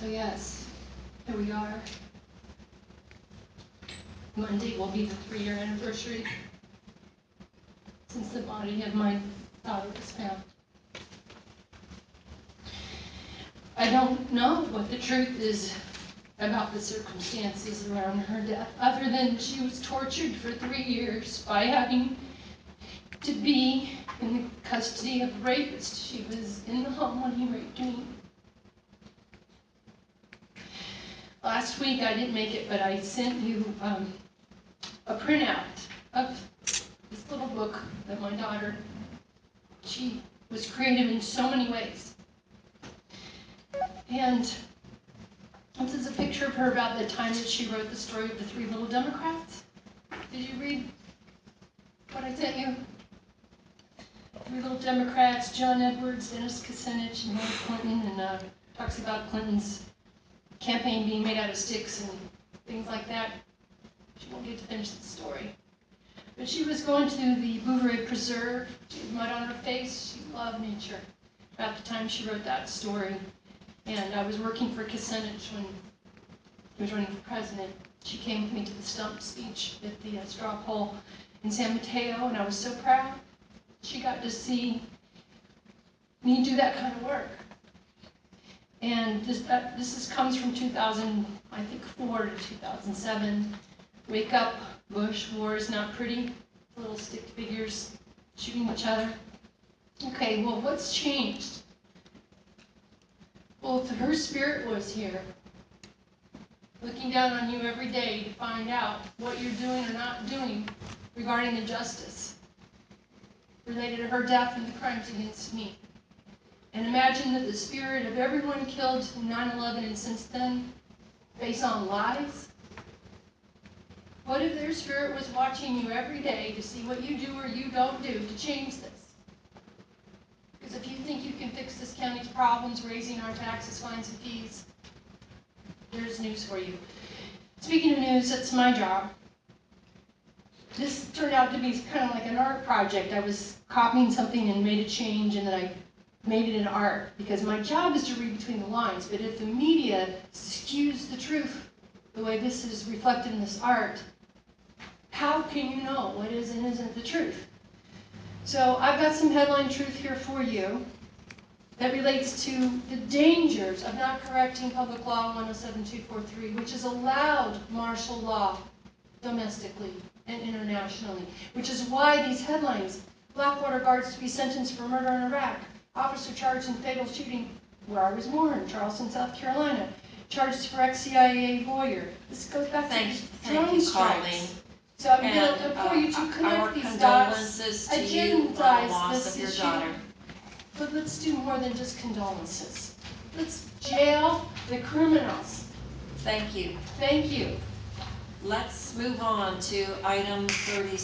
So yes, here we are. Monday will be the 3-year anniversary since the body of my daughter was found. I don't know what the truth is about the circumstances around her death, other than she was tortured for 3 years by having to be in the custody of a rapist. She was in the home when he raped me. Last week I didn't make it, but I sent you a printout of this little book that my daughter, she was creative in so many ways. And this is a picture of her about the time that she wrote the story of the 3 little Democrats. Did you read what I sent you? 3 little Democrats, John Edwards, Dennis Kucinich, and Hillary Clinton, and talks about Clinton's campaign being made out of sticks and things like that. She won't get to finish the story. But she was going to the Bouveret Preserve. She had mud on her face. She loved nature about the time she wrote that story. And I was working for Kucinich when he was running for president. She came with me to the stump speech at the straw poll in San Mateo, and I was so proud. She got to see me do that kind of work. And this comes from 2004 to 2007. Wake Up, Bush, War is Not Pretty. Little stick figures shooting each other. Okay, well, what's changed? Well, if her spirit was here, looking down on you every day to find out what you're doing or not doing regarding the justice related to her death and the crimes against me. And imagine that the spirit of everyone killed in 9/11 and since then, based on lies. What if their spirit was watching you every day to see what you do or you don't do to change this? Because if you think you can fix this county's problems, raising our taxes, fines, and fees, there's news for you. Speaking of news, that's my job. This turned out to be kind of like an art project. I was copying something and made a change, and then I made it in art, because my job is to read between the lines. But if the media skews the truth the way this is reflected in this art, how can you know what is and isn't the truth? So I've got some headline truth here for you that relates to the dangers of not correcting Public Law 107243, which has allowed martial law domestically and internationally, which is why these headlines: Blackwater guards to be sentenced for murder in Iraq, officer charged in fatal shooting where I was born, Charleston, South Carolina, charged for ex-CIA lawyer. This goes back to drone strikes. So I'm going to implore you to connect these dots, agendize this issue. But let's do more than just condolences. Let's jail the criminals. Thank you. Thank you. Let's move on to item 36.